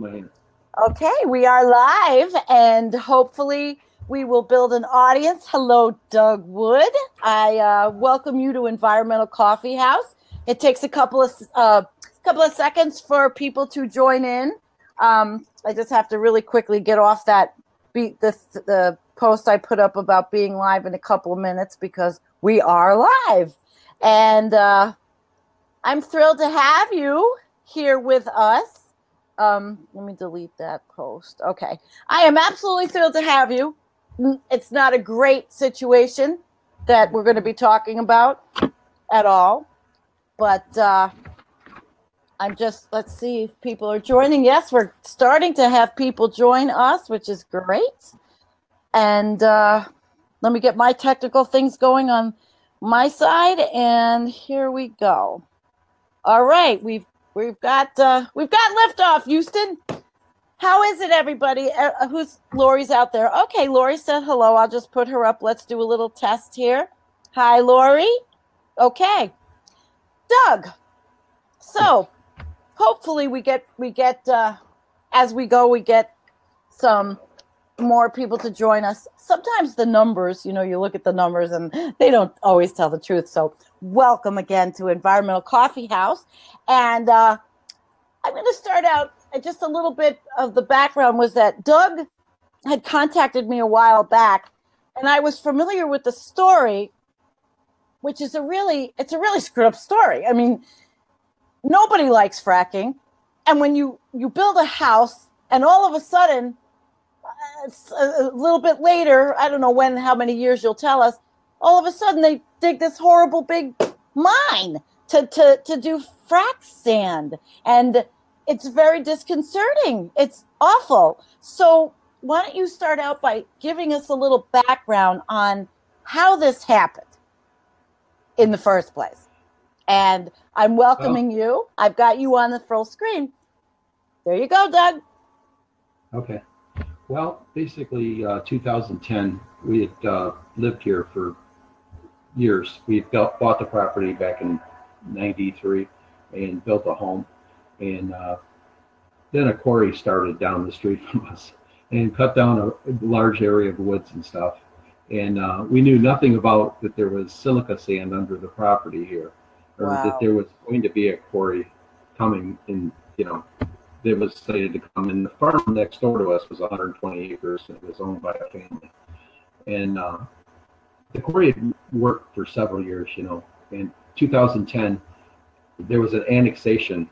my hand. Okay, we are live, and hopefully we will build an audience. Hello, Doug Wood. I welcome you to Environmental Coffee House. It takes a couple of seconds for people to join in. I just have to really quickly get off that the post I put up about being live in a couple of minutes, because we are live, and I'm thrilled to have you here with us. Let me delete that post. Okay. I am absolutely thrilled to have you. It's not a great situation that we're going to be talking about at all, but I'm just, let's see if people are joining. Yes, we're starting to have people join us, which is great. And let me get my technical things going on my side, and here we go. All right, we've got liftoff, Houston. How is it, everybody? Lori's out there? Okay, Lori said hello. I'll just put her up. Let's do a little test here. Hi, Lori. Okay, Doug. So hopefully we get as we go, we get some more people to join us. Sometimes the numbers, you look at the numbers and they don't always tell the truth. So welcome again to Environmental Coffee House. And I'm going to start out, just a little bit of the background was that Doug had contacted me a while back, and I was familiar with the story, which is a really screwed up story. I mean, nobody likes fracking. And when you build a house and all of a sudden, it's a little bit later, I don't know how many years you'll tell us, all of a sudden they dig this horrible big mine to do frac sand. And it's very disconcerting. It's awful. So why don't you start out by giving us a little background on how this happened in the first place? And I'm welcoming you. I've got you on the full screen. There you go, Doug. Okay. Well, basically, 2010, we had lived here for years. We bought the property back in '93 and built a home. And then a quarry started down the street from us and cut down a large area of woods and stuff. And we knew nothing about that there was silica sand under the property here, or that there was going to be a quarry coming in, that was slated to come in. The farm next door to us was 120 acres, and it was owned by a family. And the quarry had worked for several years, In 2010, there was an annexation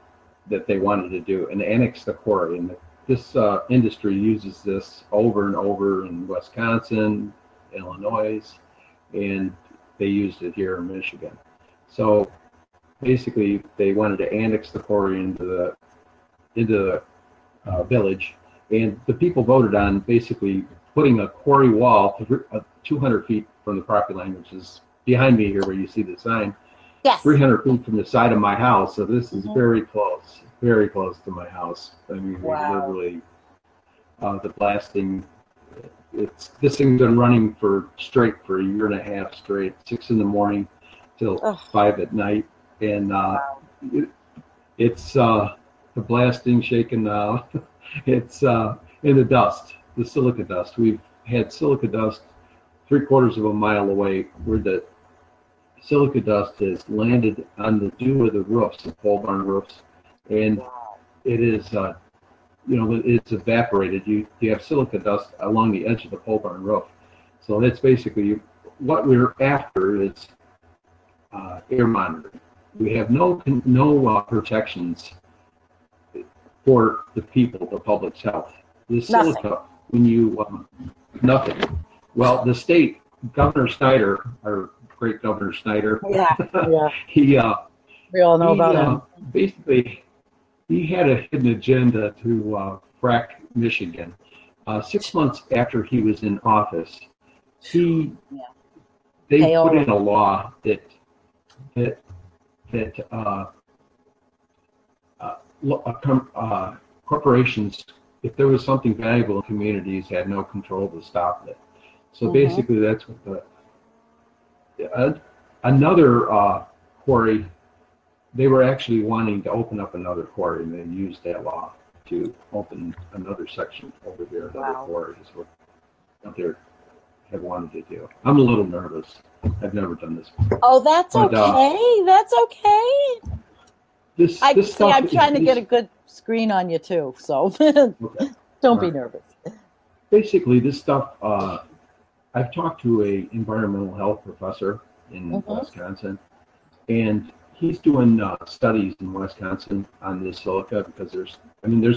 that they wanted to do, and annex the quarry. And this industry uses this over and over in Wisconsin, Illinois, and they used it here in Michigan. So basically, they wanted to annex the quarry into the village, and the people voted on basically putting a quarry wall 200 feet from the property line, which is behind me here where you see the sign. Yes. 300 feet from the side of my house. So this is very close to my house. I mean, literally, the blasting, this thing's been running for a year and a half straight, 6 in the morning till 5 at night. And it's the blasting, shaking, it's in the dust, the silica dust. We've had silica dust 3/4 of a mile away, where the silica dust has landed on the dew of the roofs, the pole barn roofs, and it is, it's evaporated. You have silica dust along the edge of the pole barn roof. So that's basically what we're after is air monitoring. We have no protections for the people, the public's health. The silica, when you, nothing. Well, the state, Governor Snyder, our great Governor Snyder, we all know about him. Basically, he had a hidden agenda to frack Michigan. 6 months after he was in office, they put in a law that corporations, if there was something valuable in communities, had no control to stop it. So basically, that's what another quarry, they were actually wanting to open up another quarry, and they used that law to open another section over there, another quarry is what they have wanted to do. I'm a little nervous. I've never done this before. Oh, that's okay. That's okay. This stuff, I'm trying to get a good screen on you too, so don't be nervous. Basically, this stuff, I've talked to a environmental health professor in Wisconsin, and he's doing studies in Wisconsin on this silica because there's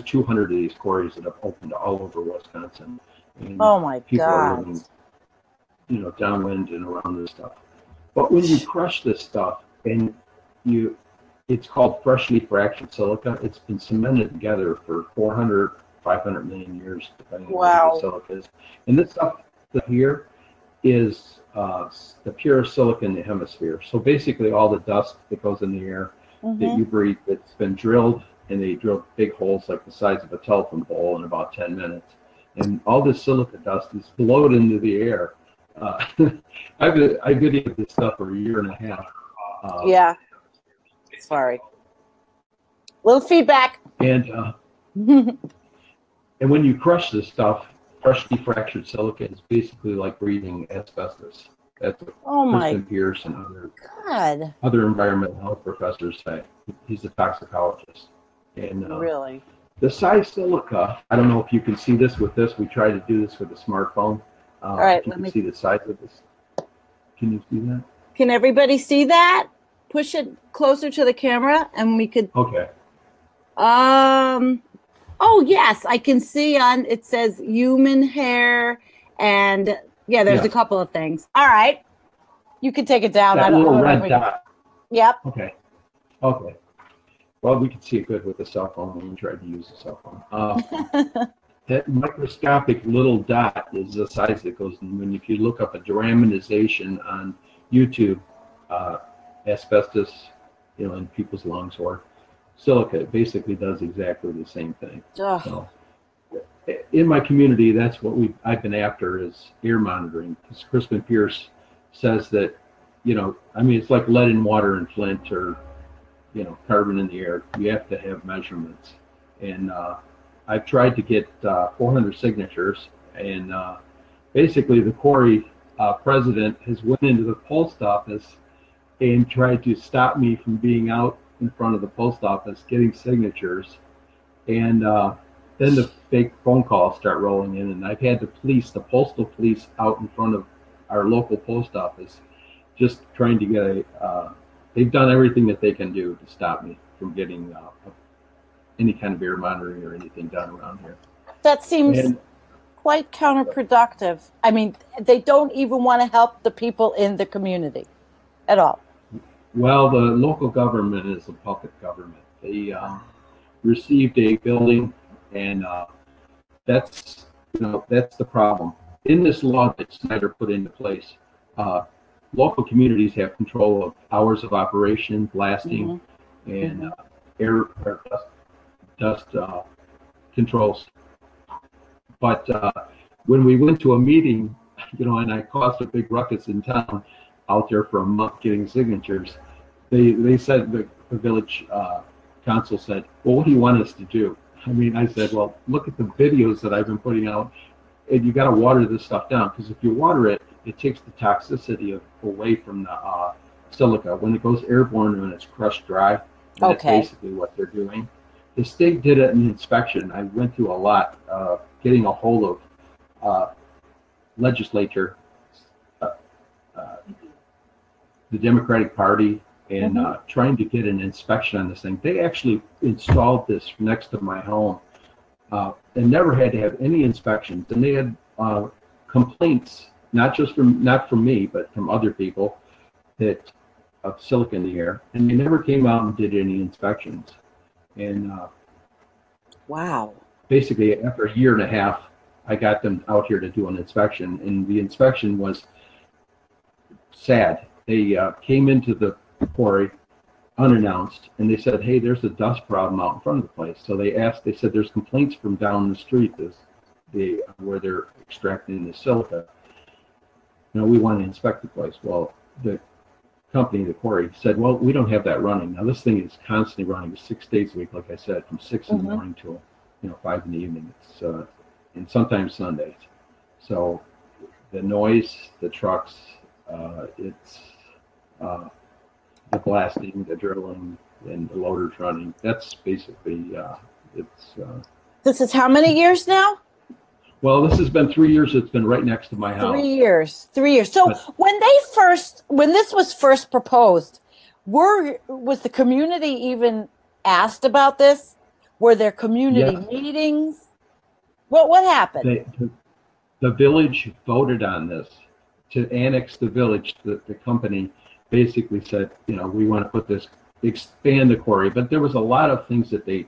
200 of these quarries that have opened all over Wisconsin. And oh my people God. are living, downwind and around this stuff. But when you crush this stuff and it's called freshly fractured silica. It's been cemented together for 400, 500 million years, depending on what the silica is. And this stuff here is the purest silica in the hemisphere. So basically all the dust that goes in the air that you breathe, it's been drilled, and they drilled big holes like the size of a telephone pole in about 10 minutes. And all this silica dust is blowed into the air. I videoed this stuff for a year and a half. Sorry. Little feedback. And and when you crush this stuff, freshly fractured silica is basically like breathing asbestos. That's what Kristen Pierce and other environmental health professors say. He's a toxicologist. And really? The size silica, I don't know if you can see this with this. We tried to do this with a smartphone. All right, you can see the size of this. Can you see that? Can everybody see that? Push it closer to the camera, and we could. Okay. Oh yes, I can see on. It says human hair, and there's a couple of things. All right, you can take it down. That little red dot. Yep. Okay. Well, we can see it good with the cell phone when we tried to use the cell phone. That microscopic little dot is the size that goes in. When if you look up a deraminization on YouTube, asbestos, in people's lungs, or silica, it basically does exactly the same thing. So, in my community, that's what I've been after is air monitoring. Because Kristen Pierce says that, it's like lead in water in Flint, or carbon in the air. You have to have measurements, and I've tried to get 400 signatures, and basically the quarry president has went into the post office and tried to stop me from being out in front of the post office getting signatures, and then the fake phone calls start rolling in, and I've had the postal police out in front of our local post office just trying to get they've done everything that they can do to stop me from getting any kind of air monitoring or anything done around here. That seems quite counterproductive. I mean, they don't even want to help the people in the community at all. Well, the local government is a puppet government. They received a building, and that's the problem. In this law that Snyder put into place, local communities have control of hours of operation, blasting, and air or dust controls. But when we went to a meeting, and I caused a big ruckus in town out there for a month getting signatures, they said, the village council said, well, what do you want us to do? I said, well, look at the videos that I've been putting out, and you got to water this stuff down, because if you water it, it takes the toxicity away from the silica. When it goes airborne, when it's crushed dry, and that's basically what they're doing. The state did an inspection. I went through a lot, getting a hold of legislature, the Democratic Party, and trying to get an inspection on this thing. They actually installed this next to my home and never had to have any inspections. And they had complaints, not from me, but from other people, that of silica in the air, and they never came out and did any inspections. And wow! Basically, after a year and a half, I got them out here to do an inspection, and the inspection was sad. They came into the quarry unannounced, and they said, "Hey, there's a dust problem out in front of the place." So they said, "There's complaints from down the street where they're extracting the silica. We want to inspect the place." Well, the company, the quarry, said, "Well, we don't have that running." Now, this thing is constantly running 6 days a week, like I said, from 6 in the morning till 5 in the evening. It's and sometimes Sundays. So the noise, the trucks, it's the blasting, the drilling, and the loaders running. That's basically it's. This is how many years now? Well, this has been 3 years. It's been right next to my house. 3 years. 3 years. So But, when this was first proposed, was the community even asked about this? Were there community meetings? What happened? The village voted on this to annex the village. The company basically said, we want to put this, expand the quarry. But there was a lot of things that they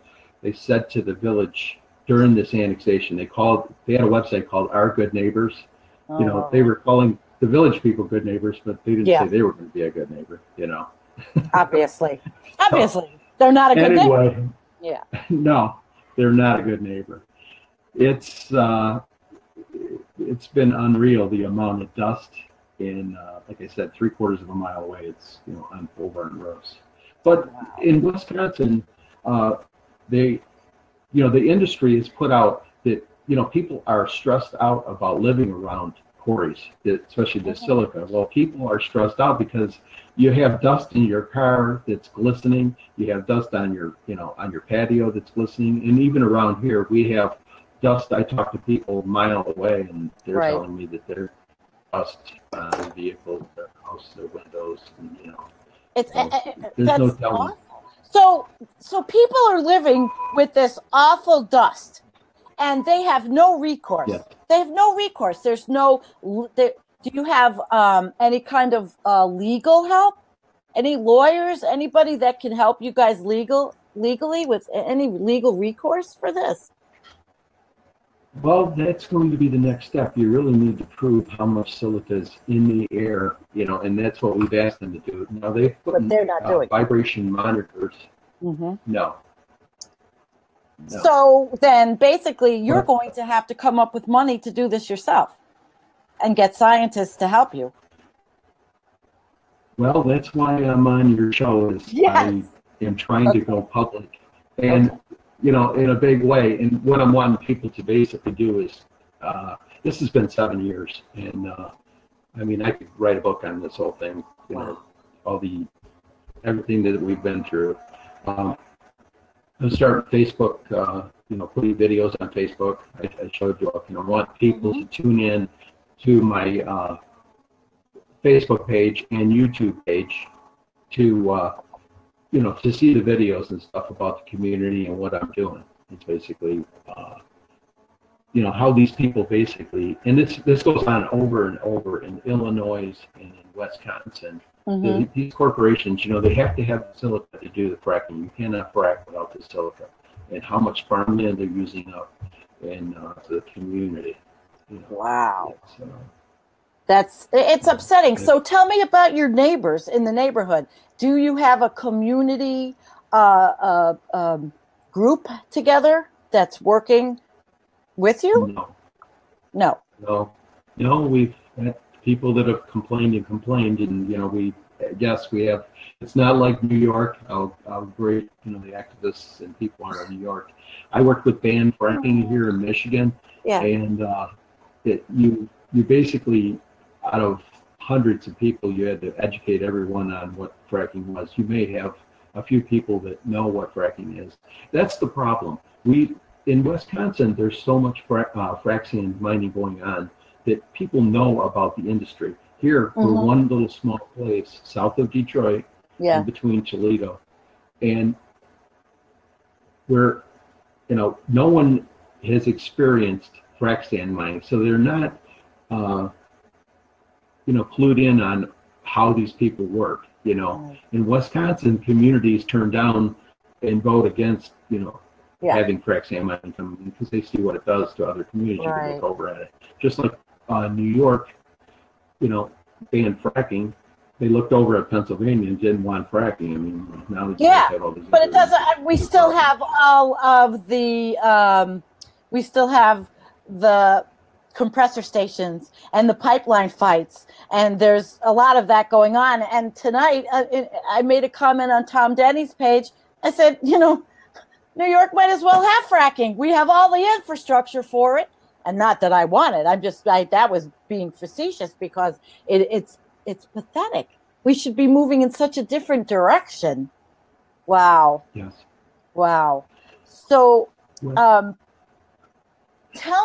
said to the village during this annexation. They had a website called Our Good Neighbors. They were calling the village people good neighbors, but they didn't say they were going to be a good neighbor. Obviously, they're not a good neighbor. Yeah. No, they're not a good neighbor. It's been unreal, the amount of dust in, like I said, 3/4 of a mile away. It's on Bullburn roads. But in Wisconsin, the industry has put out that people are stressed out about living around quarries, especially the silica. Well, people are stressed out because you have dust in your car that's glistening. You have dust on your patio that's glistening, and even around here we have dust. I talk to people a mile away, and they're telling me that there's dust on their vehicles, their house, their windows, and there's no telling. So people are living with this awful dust, and they have no recourse. Yes. They have no recourse. There's no. Do you have any kind of legal help? Any lawyers? Anybody that can help you guys legally with any legal recourse for this? Well, that's going to be the next step. You really need to prove how much silica is in the air, and that's what we've asked them to do. Now they've put vibration monitors. Mm-hmm. No. So then basically you're going to have to come up with money to do this yourself and get scientists to help you. Well, that's why I'm on your show. I am trying to go public and, in a big way. And what I'm wanting people to basically do is, this has been 7 years. And, I could write a book on this whole thing, everything that we've been through. I started Facebook, putting videos on Facebook. I showed you, I want people to tune in to my Facebook page and YouTube page to, to see the videos and stuff about the community and what I'm doing. It's basically, how these people basically, and this goes on over and over in Illinois and in Wisconsin. These corporations, they have to have the silica to do the fracking. You cannot frack without the silica. And how much farmland they're using up in the community. Wow. It's upsetting. So tell me about your neighbors in the neighborhood. Do you have a community group together that's working with you? No. We've had people that have complained, and we have. It's not like New York. How great the activists and people are in New York. I worked with ban fracking here in Michigan, and you basically, out of hundreds of people, you had to educate everyone on what fracking was. You may have a few people that know what fracking is. That's the problem. In Wisconsin, there's so much frac sand mining going on that people know about the industry. Here, we're one little small place south of Detroit, in between Toledo, and where no one has experienced frac sand mining, so they're not clued in on how these people work. In Wisconsin, communities turn down and vote against having frac sand mining come in because they see what it does to other communities. Right. You look over at it, just like New York, banned fracking. They looked over at Pennsylvania and didn't want fracking. Now they have all these. But it doesn't. We still have all of the. We still have the compressor stations and the pipeline fights, and there's a lot of that going on. And tonight, I made a comment on Tom Denny's page. I said, New York might as well have fracking. We have all the infrastructure for it. And not that I want it. That was being facetious because it's pathetic. We should be moving in such a different direction. Wow. Yes. Wow. So, tell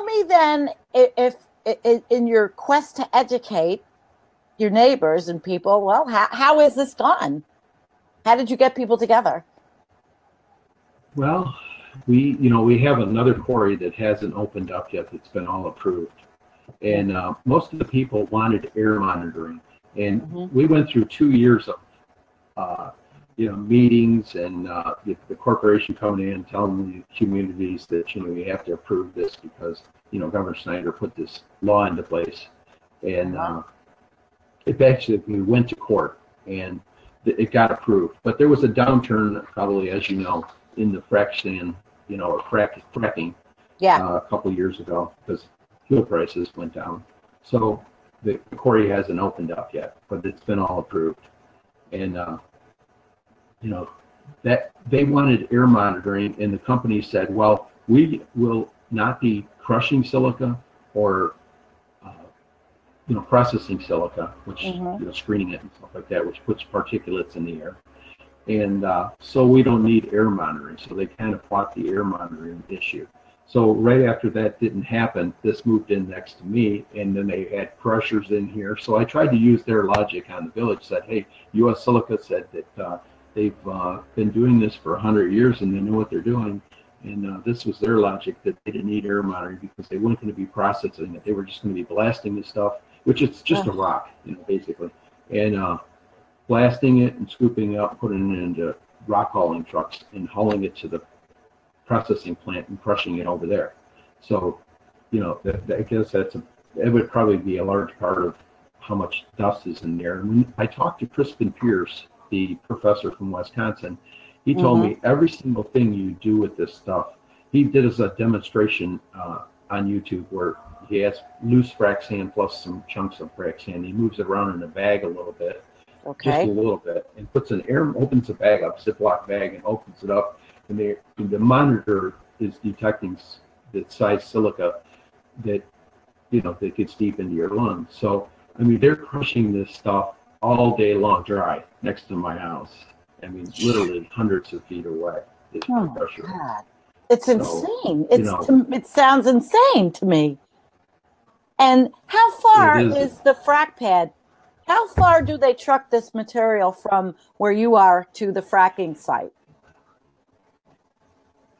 me then, if in your quest to educate your neighbors and people, well, how is this gone? How did you get people together? Well, we have another quarry that hasn't opened up yet that's been all approved. And most of the people wanted air monitoring. And we went through 2 years of, meetings and the corporation coming in and telling the communities that, we have to approve this because, Governor Snyder put this law into place. And we went to court and it got approved. But there was a downturn, probably, as you know, in the frac sand, or fracking a couple of years ago because fuel prices went down. So the quarry hasn't opened up yet, but it's been all approved. And, that they wanted air monitoring, and the company said, well, we will not be crushing silica or, processing silica, which, screening it and stuff like that, which puts particulates in the air. And so we don't need air monitoring. So they kind of fought the air monitoring issue. So right after that didn't happen, this moved in next to me, and then they had crushers in here. So I tried to use their logic on the village, said, hey, U.S. Silica said that they've been doing this for 100 years and they know what they're doing. And this was their logic, that they didn't need air monitoring because they weren't going to be processing it. They were just going to be blasting the stuff, which is just a rock, basically. And blasting it and scooping it up, putting it into rock hauling trucks and hauling it to the processing plant and crushing it over there. So, I guess it would probably be a large part of how much dust is in there. And when I talked to Crispin Pierce, the professor from Wisconsin, he told me every single thing you do with this stuff, he did as a demonstration on YouTube where he has loose frac sand plus some chunks of frac sand. He moves it around in a bag a little bit, just a little bit, and opens the bag up, Ziploc bag, and opens it up. And the monitor is detecting the size silica that, that gets deep into your lungs. So, they're crushing this stuff all day long dry next to my house. Literally hundreds of feet away. Oh, God. It's insane. It sounds insane to me. And how far is the frac pad? How far do they truck this material from where you are to the fracking site?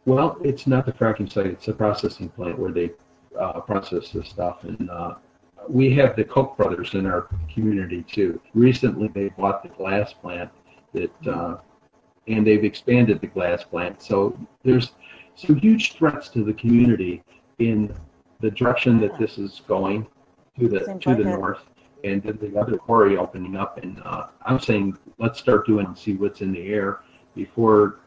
Well, it's not the fracking site. It's a processing plant where they process this stuff. And we have the Koch brothers in our community, too. Recently, they bought the glass plant and they've expanded the glass plant. So there's some huge threats to the community in the direction that this is going to the north, and then the other quarry opening up. And I'm saying let's start doing and see what's in the air before,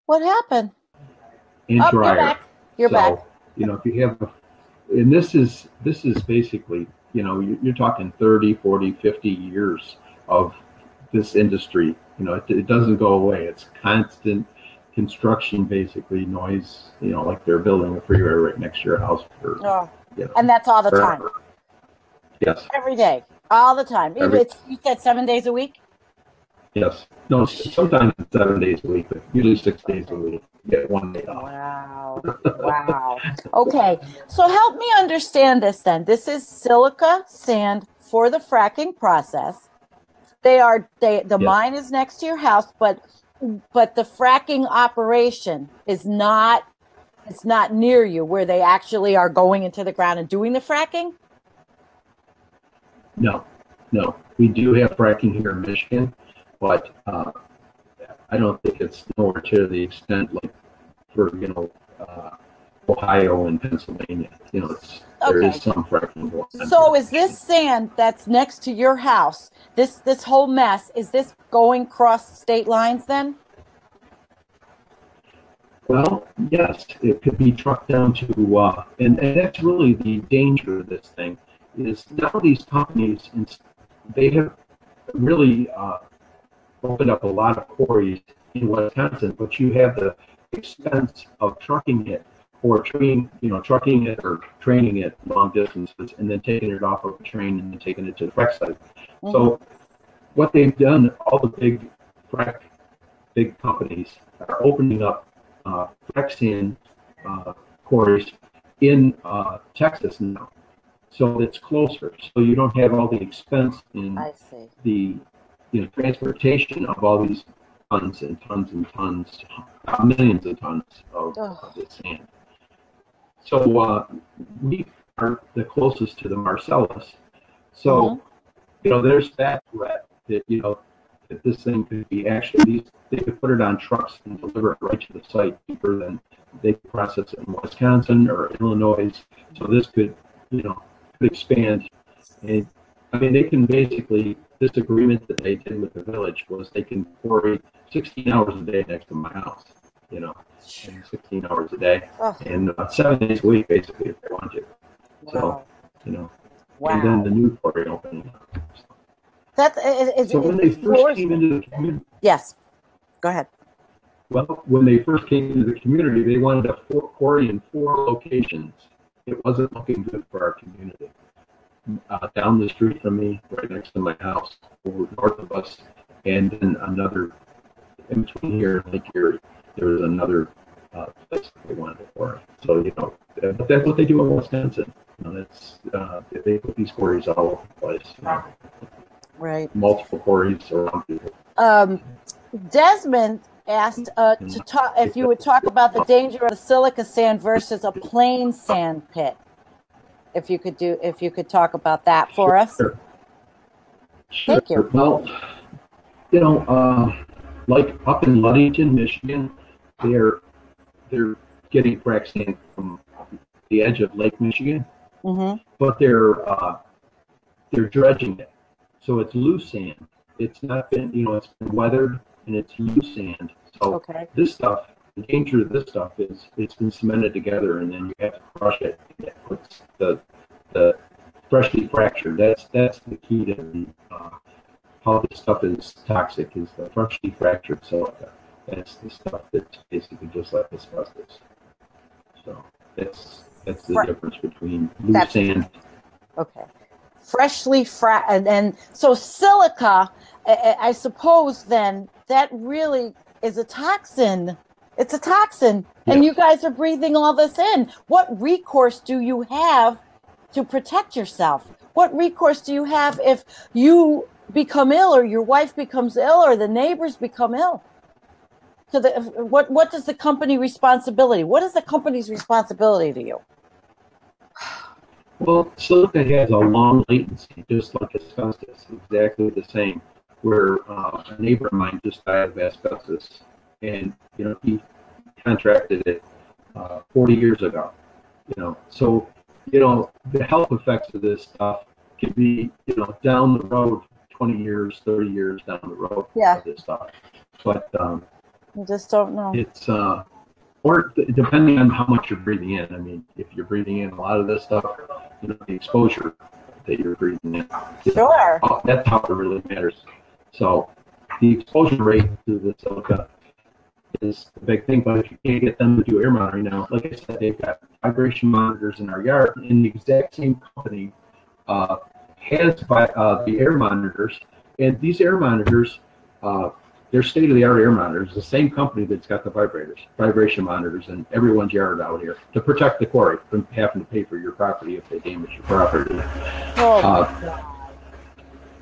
What happened? And drier. You're back. If you have, and this is basically, you're talking 30, 40, 50 years of this industry. It doesn't go away. It's constant construction, basically, noise, like they're building a freeway right next to your house. And that's all the time. Yes. Every day, all the time. You said 7 days a week? Yes. No, sometimes it's 7 days a week, but usually 6 days a week. You get 1 day off. Wow. Wow. Okay. So help me understand this then. This is silica sand for the fracking process. The mine is next to your house, but the fracking operation is not, it's not near you where they actually are going into the ground and doing the fracking? No. We do have fracking here in Michigan, but I don't think it's nowhere to the extent like for, Ohio and Pennsylvania. There is some fracking going on. So is this sand that's next to your house, this whole mess, is this going across state lines then? Well, yes, it could be trucked down to, and that's really the danger of this thing, is now these companies, they have really opened up a lot of quarries in Wisconsin, but you have the expense of trucking it or trucking it or training it long distances and then taking it off of a train and then taking it to the frac site. Mm-hmm. So what they've done, all the big companies are opening up frac sand quarries in Texas now. So it's closer. So you don't have all the expense in the transportation of all these tons and tons and tons, millions of tons of this sand. So we are the closest to the Marcellus. So there's that threat that that this thing could be actually they could put it on trucks and deliver it right to the site cheaper than they could process it in Wisconsin or Illinois. So this could could expand. And I mean, they can basically, this agreement that they did with the village was they can quarry 16 hours a day next to my house, and 16 hours a day, and 7 days a week, basically, if they want to. Wow. So, and then the new quarry opening up. So when they first came into the community. Yes, go ahead. Well, when they first came into the community, they wanted a quarry in 4 locations. It wasn't looking good for our community. Down the street from me, right next to my house, over north of us, and then another in between here and Lake Erie, there was another place they wanted to quarry. So but that's what they do in Wisconsin. They put these quarries all over the place. Right. Multiple quarries around people. Desmond asked to talk if you would talk about the danger of the silica sand versus a plain sand pit. If you could talk about that for us. Sure. Thank you. Well, like up in Ludington, Michigan, they're getting frac sand from the edge of Lake Michigan, but they're dredging it, so it's loose sand. It's not been, it's been weathered and it's loose sand. So this stuff, the danger of this stuff is it's been cemented together and then you have to crush it. It puts the freshly fractured. That's the key to how this stuff is toxic, is the freshly fractured silica. That's the stuff that's basically just like asbestos. So that's the difference between loose sand. Okay. Freshly and so silica, I suppose then that really is a toxin. It's a toxin, and you guys are breathing all this in. What recourse do you have to protect yourself? What recourse do you have if you become ill, or your wife becomes ill, or the neighbors become ill? So what does the company responsibility? What is the company's responsibility to you? Well, silica has a long latency, just like asbestos, exactly the same. Where a neighbor of mine just died of asbestos, and he contracted it 40 years ago. So the health effects of this stuff could be down the road, 20 years, 30 years down the road. Of this stuff, but you just don't know. It's or depending on how much you're breathing in. I mean, if you're breathing in a lot of this stuff, the exposure that you're breathing in. Sure. That's how it really matters. So the exposure rate to the silica is the big thing, but if you can't get them to do air monitoring now, like I said, they've got vibration monitors in our yard, and the exact same company has the air monitors, and these air monitors, they're state-of-the-art air monitors, the same company that's got the vibration monitors in everyone's yard out here to protect the quarry from having to pay for your property if they damage your property.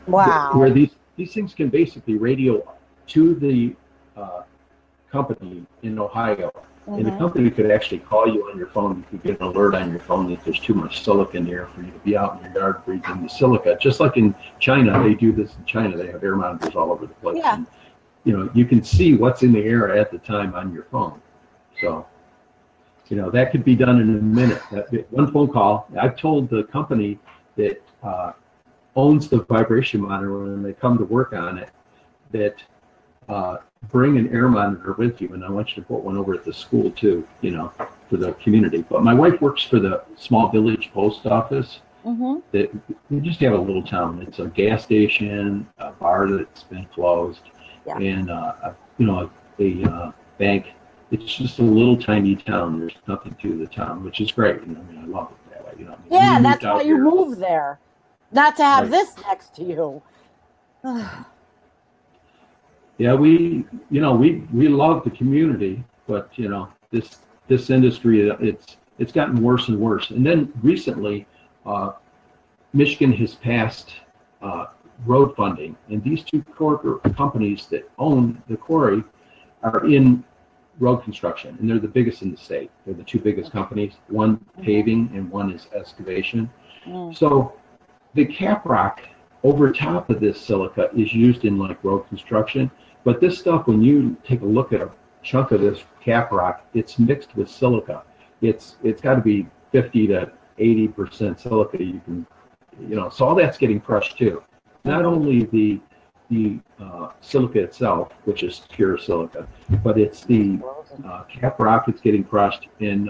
Wow. Where these things can basically radio to the company in Ohio, and the company could actually call you on your phone. You could get an alert on your phone that there's too much silica in the air for you to be out in your yard breathing the silica. Just like in China, they do this in China. They have air monitors all over the place. Yeah. And, you can see what's in the air at the time on your phone. So, that could be done in a minute. One phone call. I've told the company that owns the vibration monitor when they come to work on it that bring an air monitor with you, and I want you to put one over at the school too, for the community. But my wife works for the small village post office. That we just have a little town. It's a gas station, a bar that's been closed, and a bank. It's just a little tiny town. There's nothing to the town, which is great. I mean, I love it that way. You know, yeah, that's why you moved there, not to have this next to you. Yeah, we love the community, but this industry, it's gotten worse and worse. And then recently, Michigan has passed road funding, and these two corporate companies that own the quarry are in road construction, and they're the biggest in the state. They're the two biggest companies, one paving and one is excavation. So the caprock over top of this silica is used in like road construction, but this stuff, when you take a look at a chunk of this caprock, it's mixed with silica. It's got to be 50 to 80% silica. You can, so all that's getting crushed too. Not only the silica itself, which is pure silica, but it's the caprock that's getting crushed. And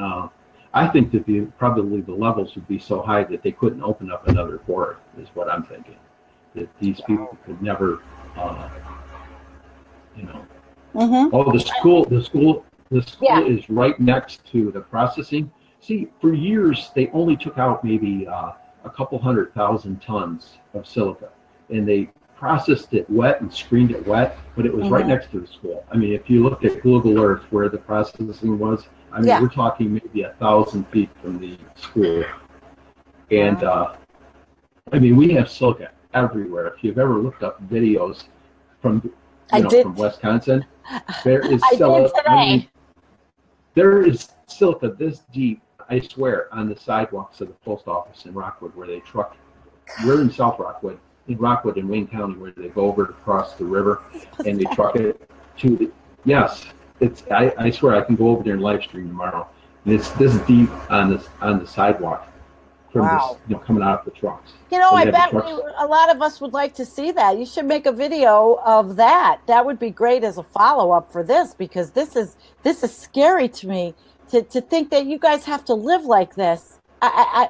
I think that probably the levels would be so high that they couldn't open up another quarry, is what I'm thinking. That these people could never, Oh, the school is right next to the processing. See, for years, they only took out maybe a couple 100,000 tons of silica, and they processed it wet and screened it wet, but it was right next to the school. I mean, if you looked at Google Earth where the processing was, I mean, we're talking maybe 1,000 feet from the school. And I mean, we have silica everywhere. If you've ever looked up videos from from Wisconsin, there is silica. I mean, there is silica this deep, I swear, on the sidewalks of the post office in Rockwood where they truck. We're in South Rockwood. In Rockwood in Wayne County, where they go over across the river and they truck it to the, I swear I can go over there and live stream tomorrow. And it's this deep on the sidewalk from this, coming out of the trucks. I bet a lot of us would like to see that. You should make a video of that. That would be great as a follow-up for this, because this is scary to me to think that you guys have to live like this.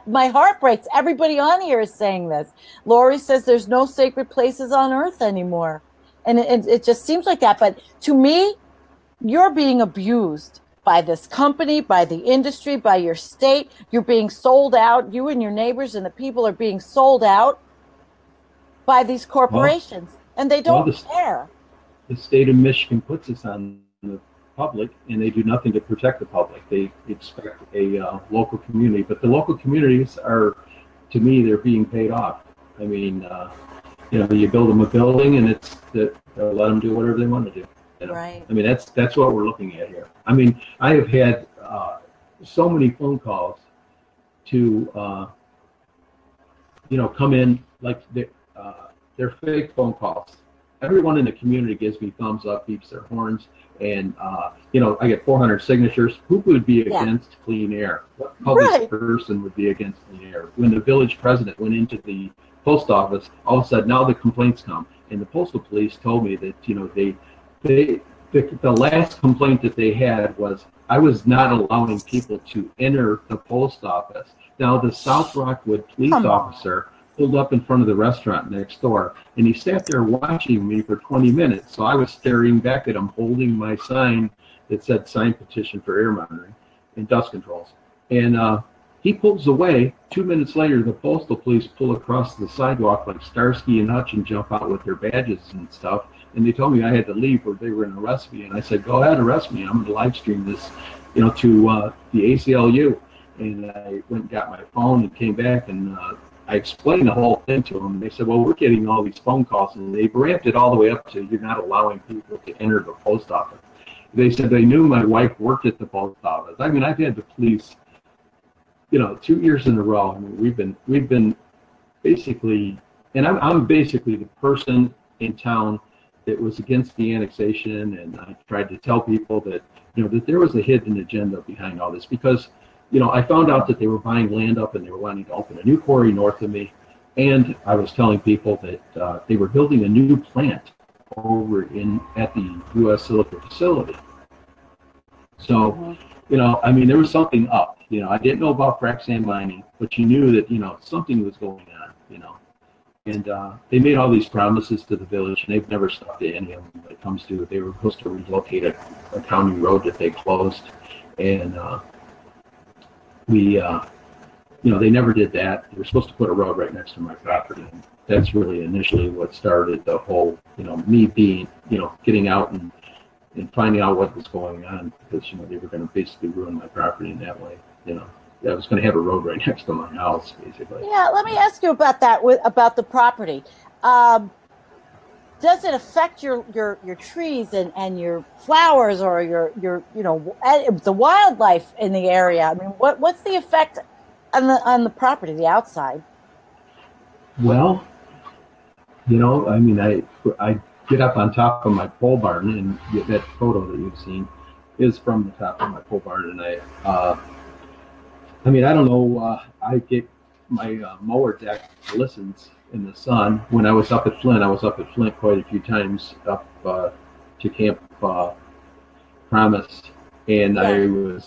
My heart breaks. Everybody on here is saying this. Lori says there's no sacred places on earth anymore. And it just seems like that. But to me, you're being abused by this company, by the industry, by your state. You're being sold out. You and your neighbors and the people are being sold out by these corporations. And they don't care. The state of Michigan puts this on the public, and they do nothing to protect the public. They expect a local community, but the local communities are, to me, they're being paid off. I mean, you build them a building, and let them do whatever they want to do. Right. I mean, that's what we're looking at here. I mean, I have had so many phone calls to come in, like they're fake phone calls. Everyone in the community gives me thumbs up, beeps their horns. And, I get 400 signatures. Who would be against clean air? What public person would be against clean air? When the village president went into the post office, all of a sudden, now the complaints come. And the postal police told me that, the last complaint that they had was, I was not allowing people to enter the post office. Now, the South Rockwood police officer pulled up in front of the restaurant next door, and he sat there watching me for 20 minutes. So I was staring back at him, holding my sign that said "Sign petition for air monitoring and dust controls." And he pulls away. 2 minutes later, the postal police pull across the sidewalk like Starsky and Hutch and jump out with their badges and stuff. And they told me I had to leave, or they were going to arrest me. And I said, "Go ahead, arrest me. I'm going to live stream this, to the ACLU." And I went and got my phone and came back, and I explained the whole thing to them. They said, "Well, we're getting all these phone calls," and they ramped it all the way up to, "You're not allowing people to enter the post office." They said they knew my wife worked at the post office. I mean, I've had the police, 2 years in a row. I mean, we've been basically, and I'm basically the person in town that was against the annexation, and I tried to tell people that, that there was a hidden agenda behind all this, because I found out that they were buying land up and they were wanting to open a new quarry north of me. And I was telling people that they were building a new plant over at the U.S. Silica facility. So, I mean, there was something up. I didn't know about frac sand mining, but you knew that, something was going on, And they made all these promises to the village, and they've never stuck to any of them when it comes to it. They were supposed to relocate a county road that they closed, and they never did that. They were supposed to put a road right next to my property. And that's really initially what started the whole, me being, getting out and finding out what was going on, because, they were going to basically ruin my property in that way, I was going to have a road right next to my house, basically. Yeah, let me ask you about that, about the property. Does it affect your trees and your flowers or your the wildlife in the area? I mean, what's the effect on the property, the outside? Well, I get up on top of my pole barn, and that photo that you've seen is from the top of my pole barn, and I don't know. I get my mower deck glistens in the sun. When I was up at Flint, quite a few times up to Camp Promise, and yeah.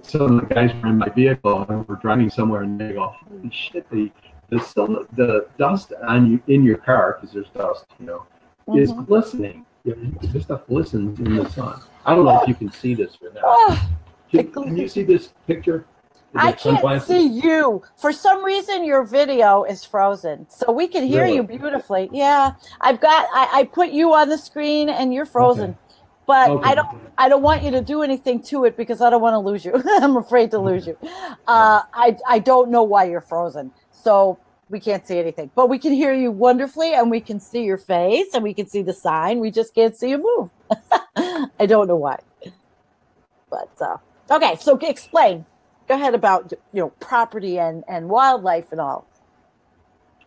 Some of the guys were in my vehicle and we're driving somewhere, and they go, "Holy shit! The dust in your car, because there's dust, is glistening. This stuff glistens in the sun." I don't know if you can see this or not. Can you see this picture? I can't see you. For some reason, your video is frozen, so we can hear you beautifully. Yeah, I put you on the screen, and you're frozen. Okay. But okay. I don't want you to do anything to it because I don't want to lose you. I'm afraid to lose you. I don't know why you're frozen, so we can't see anything. But we can hear you wonderfully, and we can see your face, and we can see the sign. We just can't see you move. I don't know why. But okay, so explain. Go ahead about property and wildlife and all.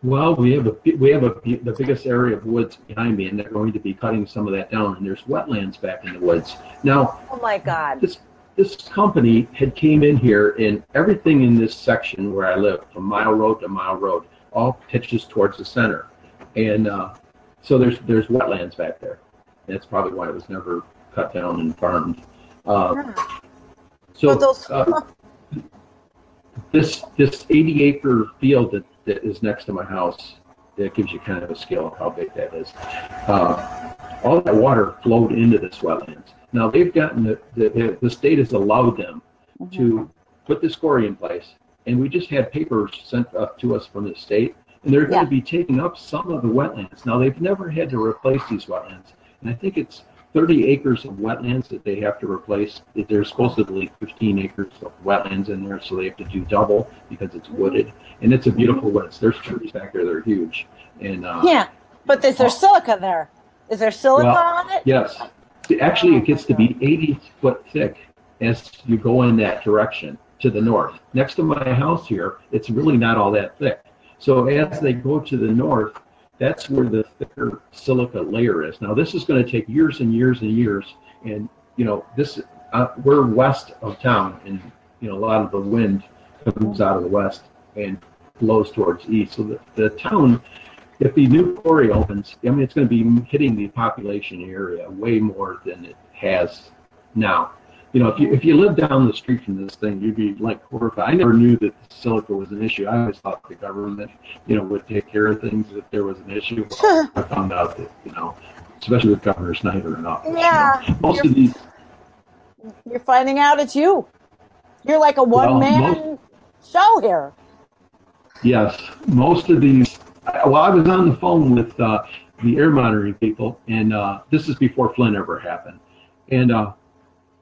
Well, we have the biggest area of woods behind me, and they're going to be cutting some of that down. And there's wetlands back in the woods now. Oh my God! This company had came in here, and everything in this section where I live, from Mile Road to Mile Road, all pitches towards the center, and so there's wetlands back there. That's probably why it was never cut down and farmed. This 80-acre field that is next to my house, that gives you kind of a scale of how big that is. All that water flowed into this wetlands. Now they've gotten the state has allowed them to put this quarry in place, and we just had papers sent up to us from the state, and they're going to be taking up some of the wetlands. Now they've never had to replace these wetlands, and I think it's 30 acres of wetlands that they have to replace. There's supposedly 15 acres of wetlands in there, so they have to do double because it's wooded, and it's a beautiful woods. There's trees back there that are huge, and yeah. But is there silica there? Is there silica on it? Yes. Actually, it gets to be 80 foot thick as you go in that direction to the north. Next to my house here, it's really not all that thick. So as they go to the north, that's where the thicker silica layer is. Now, this is going to take years and years and years. And, this we're west of town, and, a lot of the wind comes out of the west and blows towards east. So the town, if the new quarry opens, it's going to be hitting the population area way more than it has now. If you live down the street from this thing, you'd be like horrified. I never knew that silica was an issue. I always thought the government, would take care of things if there was an issue. I found out that, especially with Governor Snyder and all. Yeah. Most of these. You're finding out it's you. You're like a one-man show here. Yes. Most of these. I was on the phone with the air monitoring people, and this is before Flint ever happened. And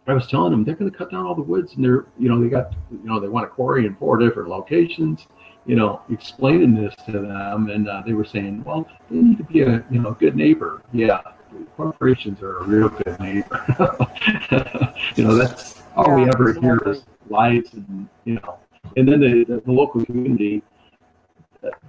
I was telling them they're going to cut down all the woods, and they're, they got, they want a quarry in 4 different locations, explaining this to them, and they were saying, well, they need to be a, good neighbor. Yeah, corporations are a real good neighbor. That's all we ever hear is lies, and and then the local community.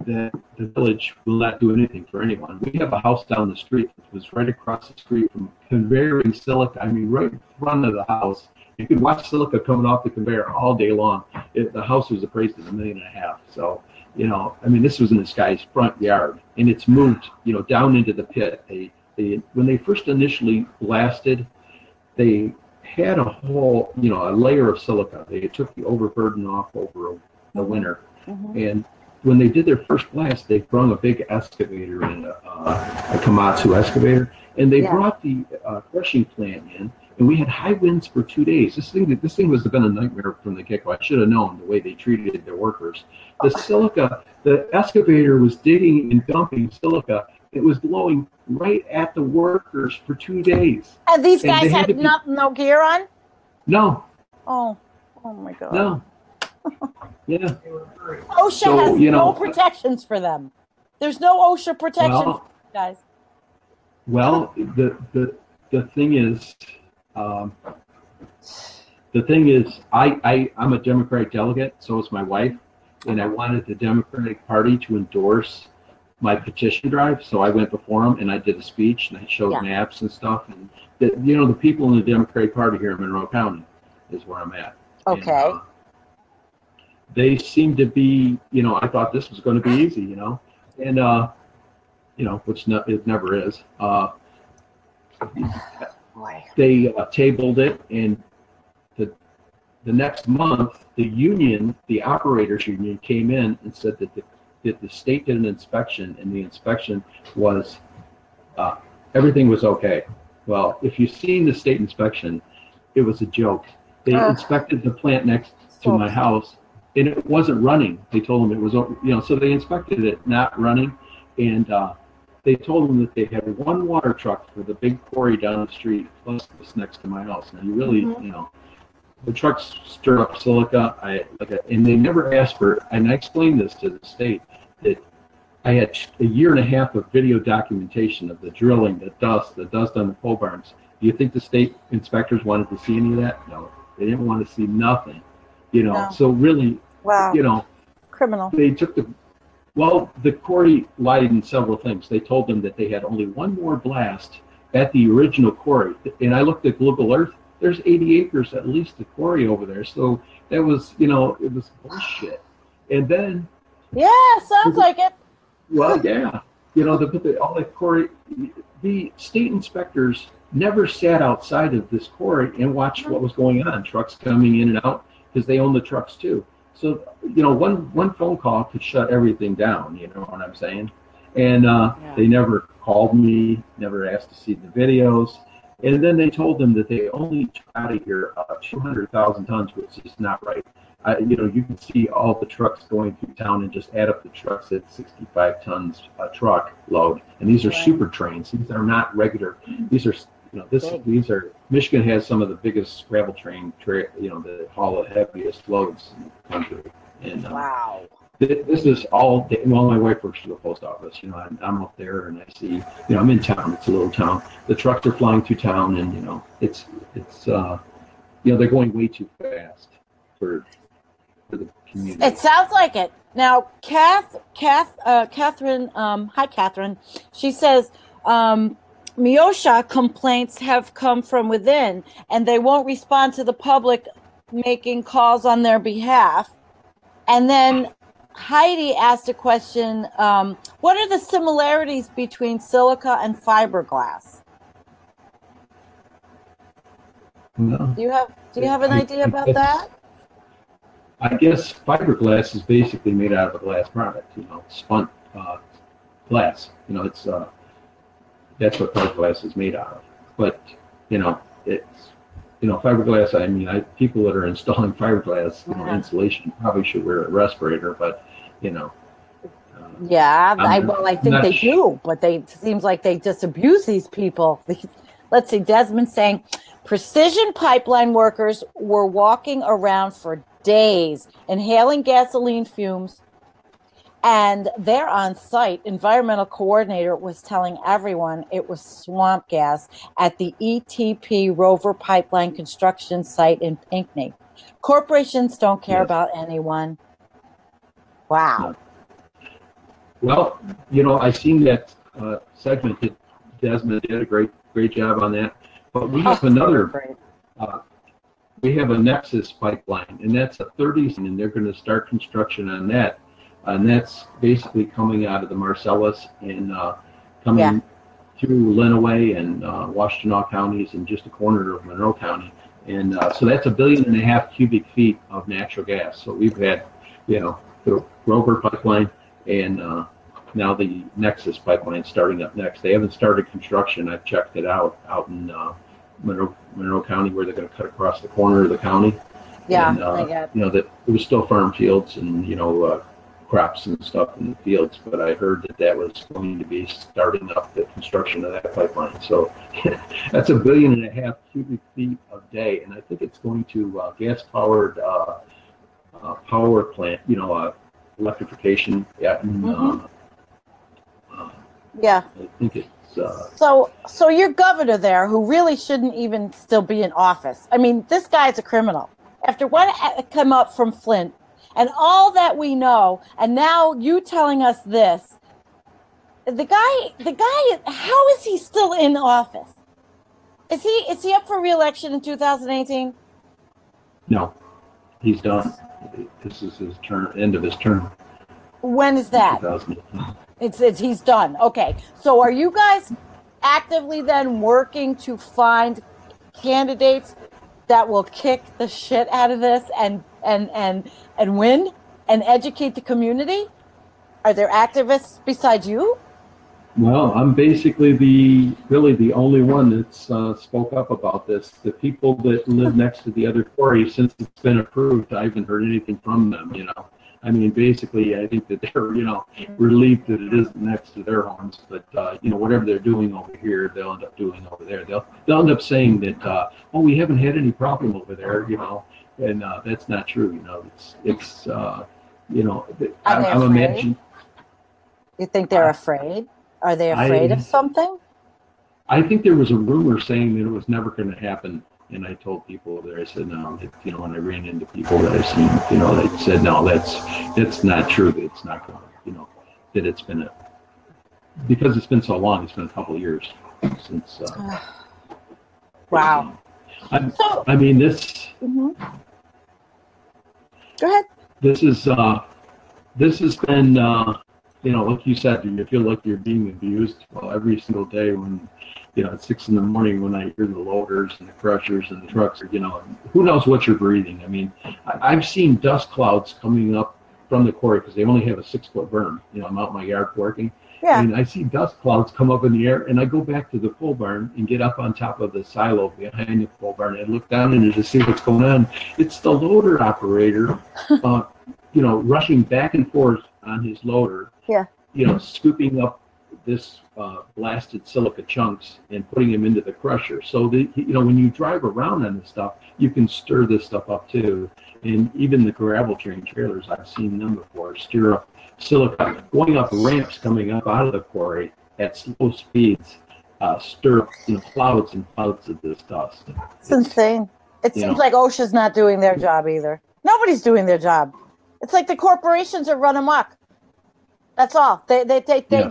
The village will not do anything for anyone. We have a house down the street that was right across the street from conveying silica. Right in front of the house. You could watch silica coming off the conveyor all day long. The house was appraised at $1.5 million. So, this was in this guy's front yard, and it's moved, down into the pit. When they first initially blasted, they had a whole, a layer of silica. They took the overburden off over the winter, and when they did their first blast, they brung a big excavator in, a Komatsu excavator, and they brought the crushing plant in, and we had high winds for 2 days. This thing was been a nightmare from the get-go. I should have known the way they treated their workers. The silica, the excavator was digging and dumping silica. It was blowing right at the workers for 2 days. And these guys had no gear on? No. Oh my God. No. Yeah. OSHA has no protections for them. There's no OSHA protection for these guys. Well, the thing is, I'm a Democratic delegate, so is my wife, and I wanted the Democratic Party to endorse my petition drive, so I went before them and I did a speech and I showed maps and stuff, and the people in the Democratic Party here in Monroe County is where I'm at. Okay. And, they seem to be, I thought this was going to be easy, and which it never is. They tabled it, and the next month, the operators union came in and said that the state did an inspection, and the inspection was everything was okay. Well, if you've seen the state inspection, it was a joke. They inspected the plant next to my house, and it wasn't running. They told them it was, so they inspected it not running, and they told them that they had one water truck for the big quarry down the street, plus this next to my house. Now, you really, the trucks stir up silica, and they never asked for, and I explained this to the state, that I had a year and a half of video documentation of the drilling, the dust on the pole barns. Do you think the state inspectors wanted to see any of that? No, they didn't want to see nothing. No. So really, criminal. They took the quarry lied in several things. They told them that they had only one more blast at the original quarry. And I looked at Google Earth, there's 80 acres at least of quarry over there. So that was, it was bullshit. And then. Yeah, sounds like it. Well, yeah. All the quarry, the state inspectors never sat outside of this quarry and watched what was going on. Trucks coming in and out, because they own the trucks too. So, one phone call could shut everything down, you know what I'm saying? And they never called me, never asked to see the videos. And then they told them that they only took out of here 200,000 tons, which is not right. You can see all the trucks going through town and just add up the trucks at 65 tons a truck load. And these are super trains. These are not regular. These are these are, Michigan has some of the biggest gravel train, that haul the heaviest loads in the country. And wow. This is all, my wife works for the post office, I'm up there and I see, I'm in town, it's a little town. The trucks are flying through town, and, it's they're going way too fast for the community. It sounds like it. Now, Catherine, hi, Catherine. She says, Miosha complaints have come from within, and they won't respond to the public making calls on their behalf. And then Heidi asked a question, what are the similarities between silica and fiberglass? No. Do you have an idea about that? I guess fiberglass is basically made out of a glass product, spun glass. It's that's what fiberglass is made out of. But it's fiberglass. People that are installing fiberglass, insulation probably should wear a respirator. But yeah, I think they do, but it seems like they just abuse these people. Let's see, Desmond saying, precision pipeline workers were walking around for days, inhaling gasoline fumes, and there on site, environmental coordinator was telling everyone it was swamp gas at the ETP Rover pipeline construction site in Pinckney. Corporations don't care about anyone. Wow. Well, I seen that segment that Desmond did a great job on that. But we have we have a Nexus Pipeline, and that's a 30s, and they're going to start construction on that. And that's basically coming out of the Marcellus and coming through Lenawee and Washtenaw counties and just a corner of Monroe County. And so that's 1.5 billion cubic feet of natural gas. So we've had, the Rover Pipeline, and now the Nexus Pipeline starting up next. They haven't started construction. I've checked it out in Monroe County, where they're going to cut across the corner of the county. Yeah, and, you know, that it was still farm fields and, you know, crops and stuff in the fields, but I heard that was going to be starting up the construction of that pipeline. So that's 1.5 billion cubic feet a day, and I think it's going to gas-powered power plant, you know, electrification. Yeah. Yeah. I think it's. So your governor there, who really shouldn't even still be in office. I mean, this guy's a criminal. After what came up from Flint and all that we know, and now you telling us this, the guy, how is he still in office? Is he up for re-election in 2018? No, he's done. This is his term, end of his term. When is that? 2018. It's he's done. Okay. So are you guys actively then working to find candidates that will kick the shit out of this and win and educate the community? Are there activists besides you? Well, I'm basically really the only one that's spoke up about this. The people that live next to the other quarry, since it's been approved, I haven't heard anything from them, you know. I mean, basically, I think that they're, you know, relieved that it isn't next to their homes, but, you know, whatever they're doing over here, they'll end up doing over there. They'll end up saying that, oh, we haven't had any problem over there, you know, and that's not true, you know. It's you know, I'm imagining. You think they're afraid? Are they afraid of something? I think there was a rumor saying that it was never going to happen. And I told people over there, I said, no, you know, when I ran into people that I've seen, you know, they said, no, that's not true. It's not going to, you know, that it's been because it's been so long, it's been a couple of years since. Wow. I mean, this. Mm-hmm. Go ahead. This has been, you know, like you said, you feel like you're being abused. Well, every single day when, you know, at 6 in the morning when I hear the loaders and the crushers and the trucks, you know, who knows what you're breathing. I mean, I've seen dust clouds coming up from the quarry because they only have a 6-foot berm. You know, I'm out in my yard working. Yeah. And I see dust clouds come up in the air, and I go back to the pole barn and get up on top of the silo behind the pole barn and look down in it to see what's going on. It's the loader operator, you know, rushing back and forth on his loader. Yeah. You know, scooping up this blasted silica chunks and putting them into the crusher. So you know, when you drive around on this stuff, you can stir this stuff up too. And even the gravel train trailers, I've seen them before, stir up silica, going up ramps coming up out of the quarry at slow speeds, stir up, you know, clouds and clouds of this dust. It's insane. It seems like OSHA's not doing their job either. Nobody's doing their job. It's like the corporations are run amok. That's all. They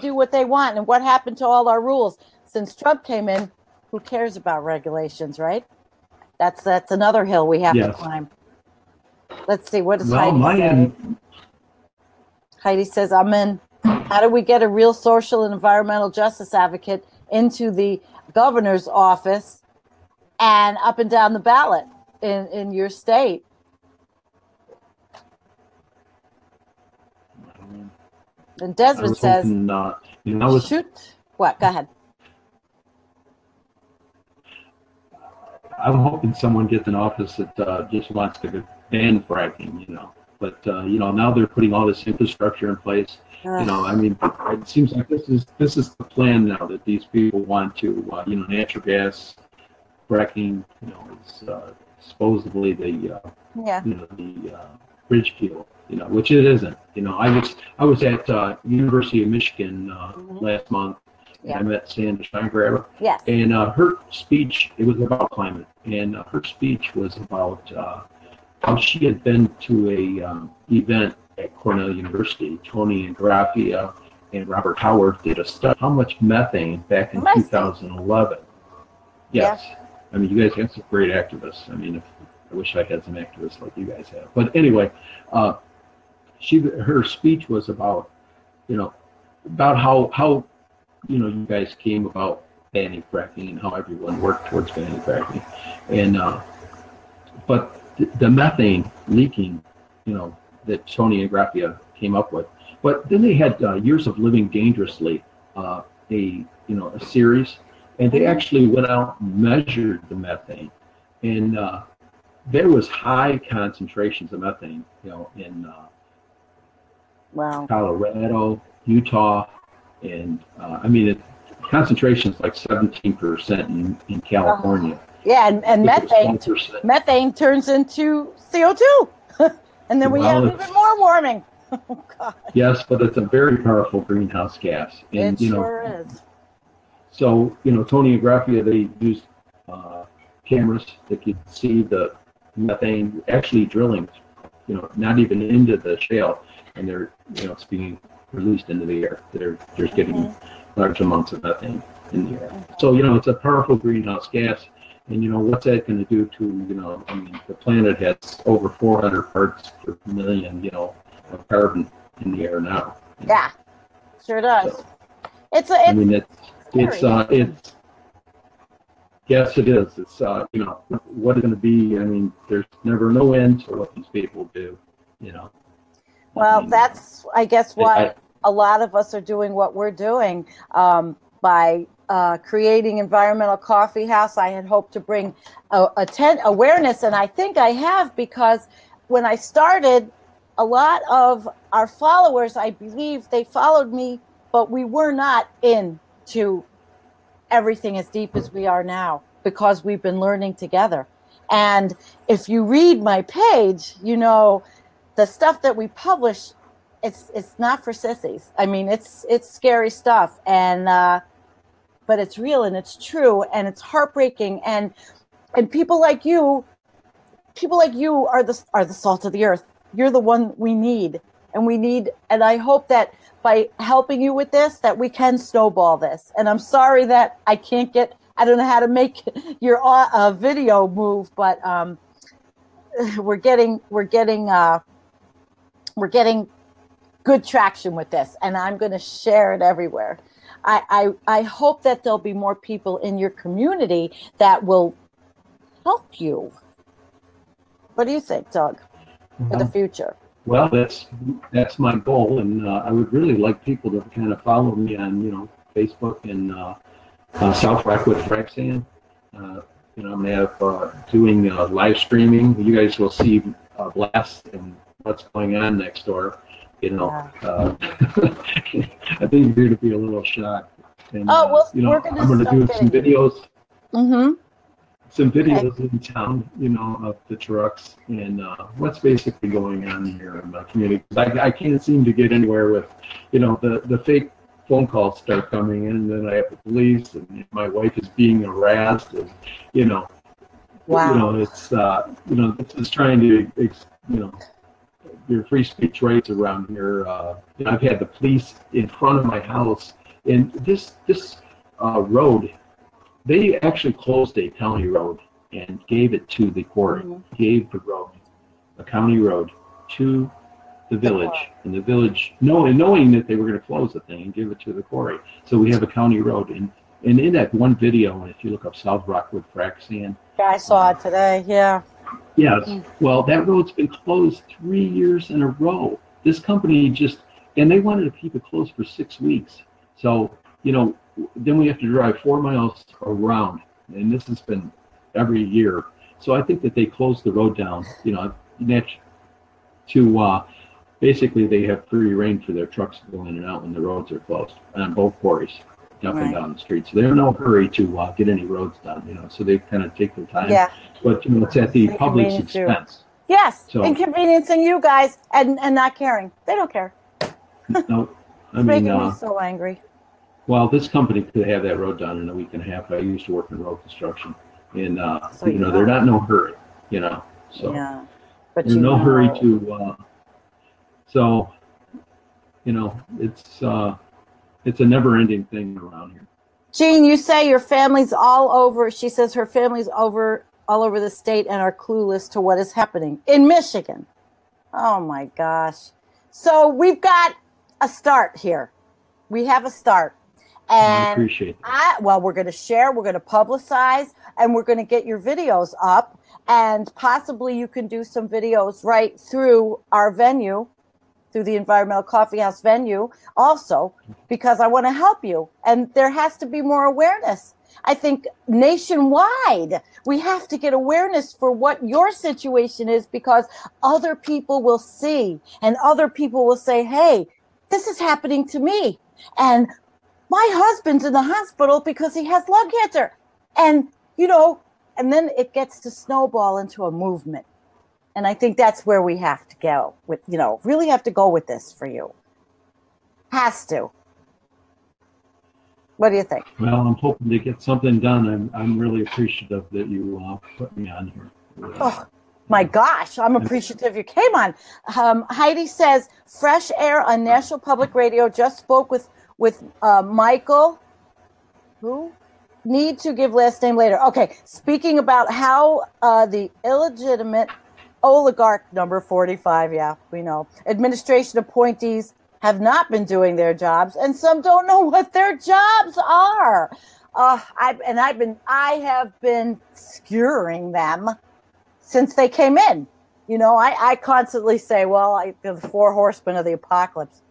do what they want. And what happened to all our rules? Since Trump came in, who cares about regulations, right? That's another hill we have to climb. Let's see, what does Heidi say? Heidi says, I'm in. How do we get a real social and environmental justice advocate into the governor's office and up and down the ballot in your state? And Desmond says, shoot. What? Go ahead. I'm hoping someone gets in office that just wants to ban fracking, you know. But, you know, now they're putting all this infrastructure in place. You know, I mean, it seems like this is the plan now, that these people want to, you know, natural gas fracking, you know, is supposedly the, you know, the bridge fuel. You know, which it isn't. You know, I was at University of Michigan last month, and I met Sandra Steingraber. Yes. And her speech, it was about climate, and her speech was about how she had been to a event at Cornell University. Tony and Grafia and Robert Howard did a study how much methane back in 2011. Yes. Yeah. I mean, you guys have some great activists. I mean, I wish I had some activists like you guys have. But anyway, her speech was about, you know, about how you know, you guys came about banning fracking and how everyone worked towards banning fracking, and but the methane leaking, you know, that Tony and Graphia came up with. But then they had Years of Living Dangerously, a series, and they actually went out and measured the methane, and there was high concentrations of methane, in Colorado, Utah, and concentrations like 17% in California. Yeah, and methane turns into CO2, and then we have even more warming. Oh, God. Yes, but it's a very powerful greenhouse gas. And, it sure is. So, Tony and Graphia, they used cameras that could see the methane actually drilling, not even into the shale, and they're, it's being released into the air. They're just getting large amounts of methane in the air. So, it's a powerful greenhouse gas. And, what's that going to do to, the planet has over 400 parts per million, of carbon in the air now. Yeah, sure does. So, it's yes, it is. It's, what it's going to be. There's never no end to what these people do, Well, that's, I guess, why a lot of us are doing what we're doing by creating Environmental Coffee House. I had hoped to bring awareness, and I think I have, because when I started, a lot of our followers, I believe they followed me, but we were not into everything as deep as we are now, because we've been learning together. And if you read my page, the stuff that we publish, it's not for sissies. It's scary stuff, and but it's real and it's true and it's heartbreaking, and people like you are the salt of the earth. You're the one we need, and I hope that by helping you with this, that we can snowball this. And I'm sorry that I don't know how to make your video move, but we're getting good traction with this, and I'm going to share it everywhere. I hope that there'll be more people in your community that will help you. What do you think, Doug, for the future? Well, that's my goal, and I would really like people to kind of follow me on, Facebook and South Rockwood Frac Sand. I'm going to have doing live streaming. You guys will see Blast and what's going on next door. I think you're going to be a little shocked. And, we're going to I'm going to do some videos. Mm-hmm. Some videos in town, of the trucks and what's basically going on here in my community. I can't seem to get anywhere with, the fake phone calls start coming in, and then I have the police, and my wife is being harassed, and wow. It's this is trying to, your free speech rights around here. I've had the police in front of my house, and this road. They actually closed a county road and gave it to the quarry. Gave the road, a county road, to the village, and the village, knowing that they were going to close the thing, and give it to the quarry. So we have a county road, and in that one video, if you look up South Rockwood Frac Sand, I saw it today. Yeah. Yes. Well, that road's been closed 3 years in a row. This company and they wanted to keep it closed for 6 weeks. So then we have to drive 4 miles around, and this has been every year. So I think that they closed the road down, to basically they have free reign for their trucks to go in and out when the roads are closed on both quarries, up and down the street. So they're in no hurry to get any roads done, so they kind of take their time. Yeah. But it's at the public's expense. Yes, so, inconveniencing you guys and not caring. They don't care. No, making me so angry. Well, this company could have that road done in a week and a half. I used to work in road construction, and they're not in no hurry, So yeah, but there's no hurry to. It's a never-ending thing around here. Jean, you say your family's all over. She says her family's all over the state and are clueless to what is happening in Michigan. Oh my gosh! So we've got a start here. We have a start. And I appreciate that. We're going to share, we're going to publicize, and we're going to get your videos up. and possibly you can do some videos right through our venue, through the Environmental Coffee House venue also, because I want to help you. And there has to be more awareness. I think nationwide, we have to get awareness for what your situation is, because other people will see and other people will say, hey, this is happening to me. And my husband's in the hospital because he has lung cancer. And, you know, and then it gets to snowball into a movement. And I think that's where we have to go with, you know, really have to go with this for you. Has to. What do you think? Well, I'm hoping to get something done. I'm really appreciative that you put me on here. Oh, my gosh, I'm appreciative you came on. Heidi says, Fresh Air on National Public Radio just spoke with Michael. Who? Need to give last name later. Okay, speaking about how the illegitimate oligarch number 45, yeah, we know, administration appointees have not been doing their jobs, and some don't know what their jobs are. I have been skewering them since they came in. You know, I constantly say, well, the 4 horsemen of the apocalypse,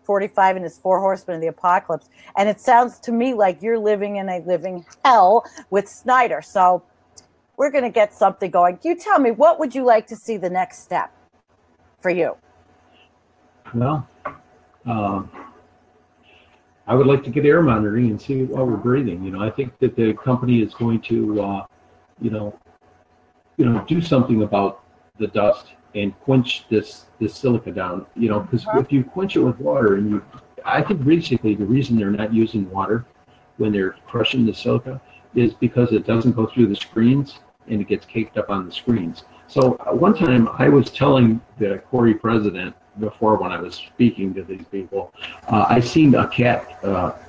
45 and his 4 horsemen of the apocalypse, and it sounds to me like you're living in a living hell with Snyder. So we're going to get something going. You tell me, what would you like to see the next step for you? Well, I would like to get air monitoring and see what we're breathing. You know, I think that the company is going to, do something about the dust and quench this silica down. You know, because if you quench it with water, and I think basically the reason they're not using water when they're crushing the silica is because it doesn't go through the screens and it gets caked up on the screens. So one time I was telling the Corey president, before when I was speaking to these people, I seen a cat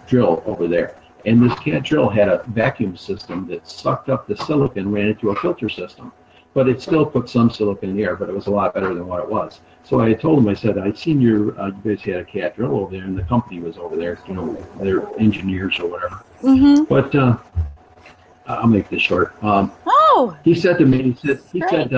drill over there, and this cat drill had a vacuum system that sucked up the silica and ran into a filter system, but it still put some silica in the air, but it was a lot better than what it was. So I told him, I said, I seen you guys had a cat drill over there, and the company was over there, you know, they're engineers or whatever. Mm-hmm. But I'll make this short. He said to me, he said,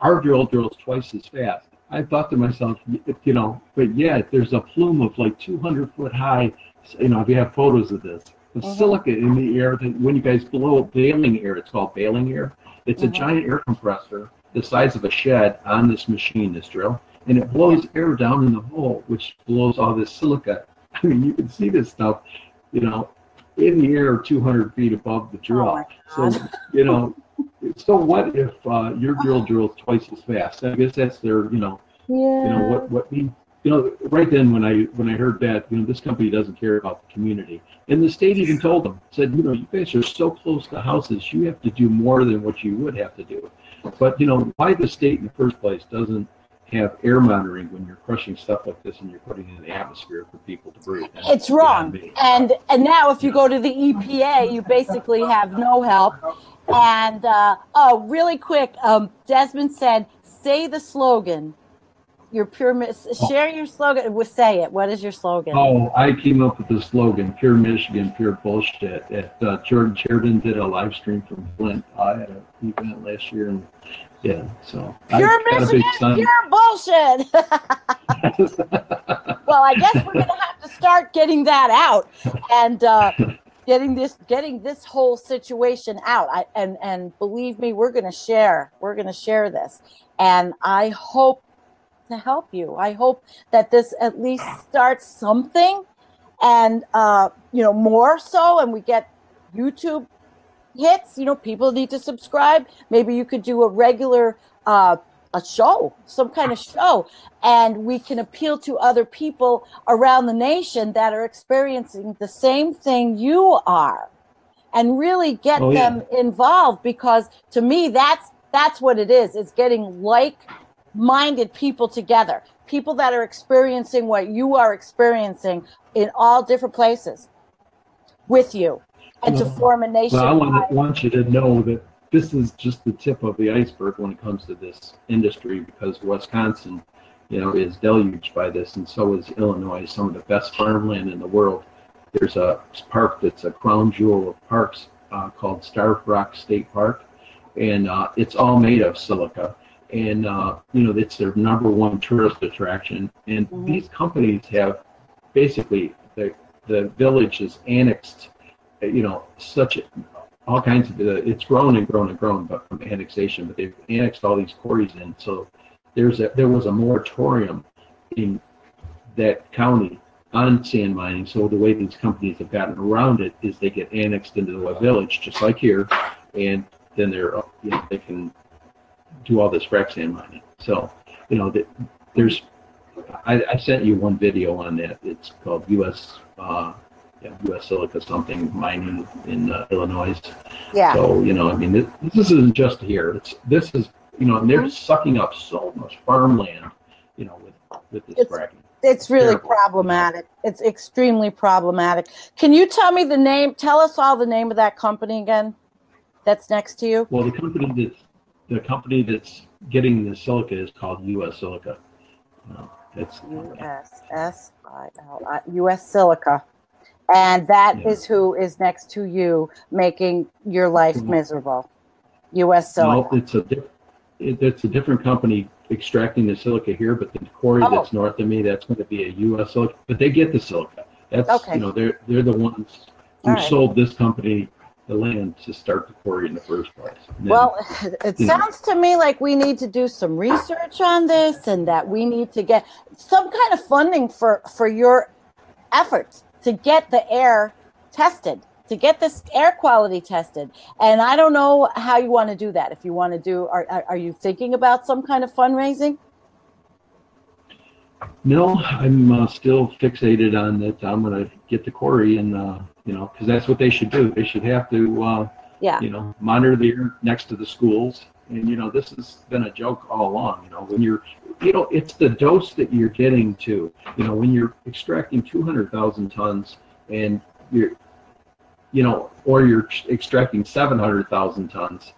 our drill drills twice as fast. I thought to myself, you know, but yeah, there's a plume of like 200 foot high, you know, if you have photos of this, the silica in the air, that when you guys blow baling air, it's called baling air. It's a giant air compressor the size of a shed on this machine, this drill, and it blows air down in the hole, which blows all this silica. I mean, you can see this stuff, you know, in the air 200 feet above the drill. So, you know, so what if your drill drills twice as fast? I guess that's their, you know, what we, you know, right then when I heard that, you know, this company doesn't care about the community. And the state even told them, said, you know, you guys are so close to houses, you have to do more than what you would have to do. But, you know, why the state in the first place doesn't have air monitoring when you're crushing stuff like this and you're putting it in the atmosphere for people to breathe? It's wrong. And now if you go to the EPA, you basically have no help. And, really quick, Desmond said, say the slogan. Your pure, share your slogan. We'll say it. What is your slogan? Oh, I came up with the slogan, Pure Michigan, Pure Bullshit. Jordan Sheridan did a live stream from Flint at an event last year. And yeah, so Pure Michigan, Pure Bullshit. Well, I guess we're going to have to start getting that out and getting this whole situation out. And believe me, we're going to share this. And I hope to help you. I hope that this at least starts something, and you know, more so, and we get YouTube hits. You know, people need to subscribe. Maybe you could do a regular a show, some kind of show, and we can appeal to other people around the nation that are experiencing the same thing you are, and really get them involved, because to me that's what it is. It's getting like-minded people together, people that are experiencing what you are experiencing in all different places with you, and to form a nation. Well, I want you to know that this is just the tip of the iceberg when it comes to this industry, because Wisconsin, you know, is deluged by this, and so is Illinois, some of the best farmland in the world. There's a park that's a crown jewel of parks called Starved Rock State Park. and it's all made of silica. And you know, it's their #1 tourist attraction. And these companies have basically the village is annexed. You know, all kinds of it's grown and grown and grown, but from annexation. But they've annexed all these quarries in. So there was a moratorium in that county on sand mining. So the way these companies have gotten around it is they get annexed into the village, just like here, and then they can do all this frac sand mining. So, you know, there's, I sent you one video on that. It's called U.S. Silica something mining in Illinois. Yeah. So, you know, I mean, this isn't just here. This is, you know, and they're sucking up so much farmland, you know, with this fracking. It's really problematic. It's extremely problematic. Can you tell me tell us all the name of that company again that's next to you? Well, the company that's getting the silica is called U.S. Silica. That's USSILI, U.S. Silica. And that is who is next to you making your life miserable. U.S. Silica. No, it's a different company extracting the silica here, but the quarry that's north of me, that's going to be a U.S. Silica. But they get the silica. That's you know, they're the ones who sold this company the land to start the quarry in the first place. Then, well, it sounds to me like we need to do some research on this, and that we need to get some kind of funding for your efforts to get the air tested, to get this air quality tested. And I don't know how you want to do that. If you want to do, are you thinking about some kind of fundraising? No, I'm still fixated on that. I'm going to get the quarry, and you know, because that's what they should do. They should have to, you know, monitor the air next to the schools. And you know, this has been a joke all along. You know, when you know, it's the dose that you're getting to. You know, when you're extracting 200,000 tons, and you know, or you're extracting 700,000 tons.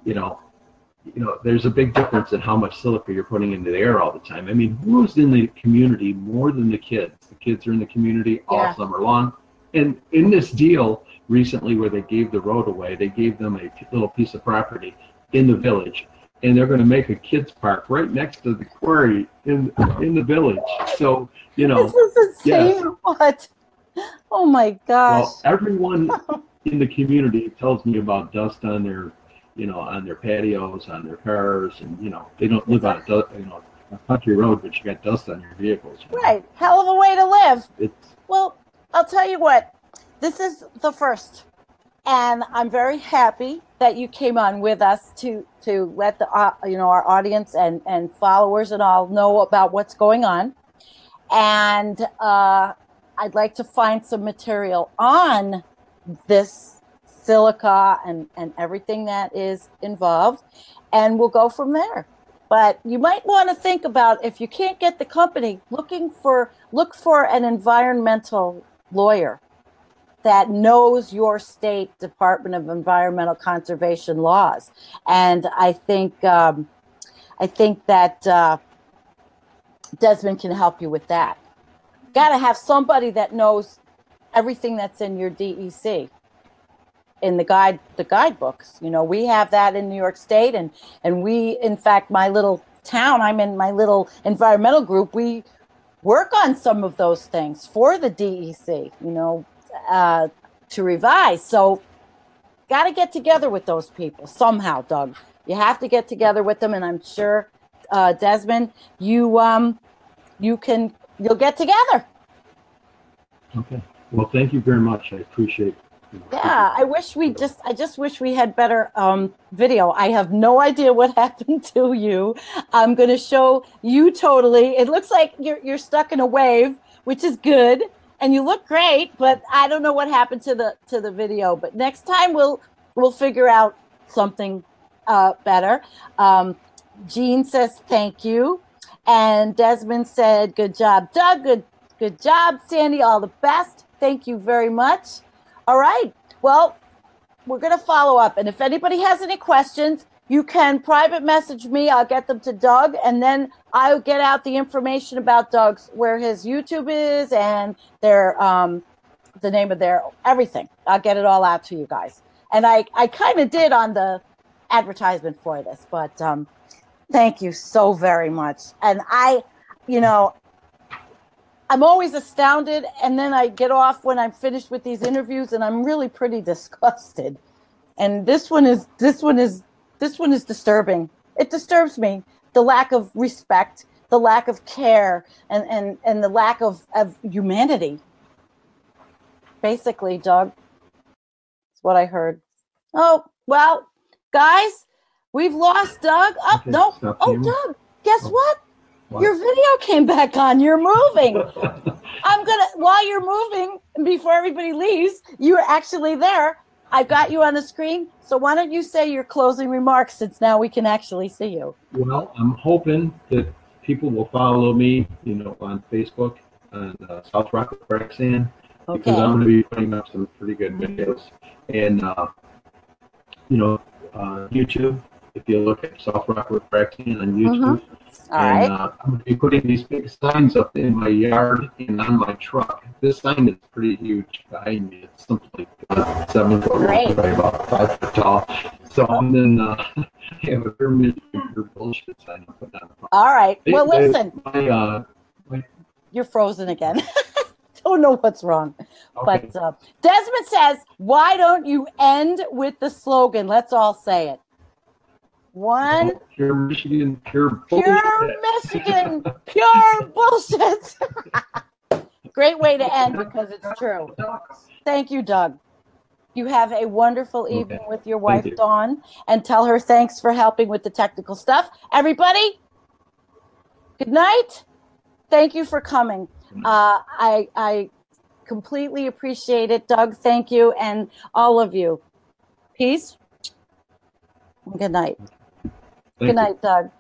You know, there's a big difference in how much silica you're putting into the air all the time. I mean, who's in the community more than the kids? The kids are in the community all summer long. And in this deal recently where they gave the road away, they gave them a little piece of property in the village, and they're going to make a kids park right next to the quarry in the village. So, you know, this is insane. What? Oh my gosh. Well, everyone in the community tells me about dust on their, you know, on their patios, on their cars, and you know, they don't live on a country road, but you got dust on your vehicles. Right, hell of a way to live. Well, I'll tell you what, this is the first, and I'm very happy that you came on with us to let the you know, our audience and followers and all know about what's going on, and I'd like to find some material on this silica and everything that is involved, and we'll go from there. But you might want to think about, if you can't get the company, look for an environmental lawyer that knows your state Department of Environmental Conservation laws. And I think that Desmond can help you with that. Got to have somebody that knows everything that's in your DEC. In the guidebooks, you know, we have that in New York State, and we, in fact, my little town, I'm in my little environmental group, we work on some of those things for the DEC, you know, to revise. So got to get together with those people somehow, Doug. You have to get together with them, and I'm sure, Desmond, you'll get together. Okay. Well, thank you very much. I appreciate it. Yeah, I just wish we had better video. I have no idea what happened to you. I'm going to show you totally. It looks like you're stuck in a wave, which is good, and you look great, but I don't know what happened to the video. But next time we'll figure out something better. Jean says thank you, and Desmond said good job, Doug. Good job, Sandy. All the best. Thank you very much. All right. Well, we're going to follow up. And if anybody has any questions, you can private message me. I'll get them to Doug. And then I'll get out the information about Doug's, where his YouTube is and their the name of their everything. I'll get it all out to you guys. And I kind of did on the advertisement for this, but thank you so very much. And I'm always astounded, and then I get off when I'm finished with these interviews, and I'm really pretty disgusted. And this one is disturbing. It disturbs me. The lack of respect, the lack of care, and the lack of humanity. Basically, Doug, that's what I heard. Oh, well, guys, we've lost Doug. Oh, Okay, no. stop Oh, you. Doug, guess what? What? Your video came back on. You're moving. While you're moving, before everybody leaves, you're actually there. I've got you on the screen. So why don't you say your closing remarks, since now we can actually see you? Well, I'm hoping that people will follow me, on Facebook on South Rock with Frac Sand, because Okay. I'm going to be putting up some pretty good videos. And, YouTube, if you look at South Rock with Frac Sand on YouTube. All right. I'm going to be putting these big signs up in my yard and on my truck. This sign is pretty huge behind me. It's something like 7 foot long, Great. about 5 foot tall. So I'm going to have a pyramid bullshit sign up on. All right. Well, listen. My You're frozen again. Don't know what's wrong. Okay. But Desmond says, why don't you end with the slogan? Let's all say it. One. Pure Michigan, pure bullshit. Pure Michigan, pure bullshit. Great way to end, because it's true. Thank you, Doug. You have a wonderful evening with your wife, Dawn, and tell her thanks for helping with the technical stuff. Everybody, good night. Thank you for coming. I completely appreciate it. Doug, thank you, and all of you. Peace. Good night. Thank Good night, Doug.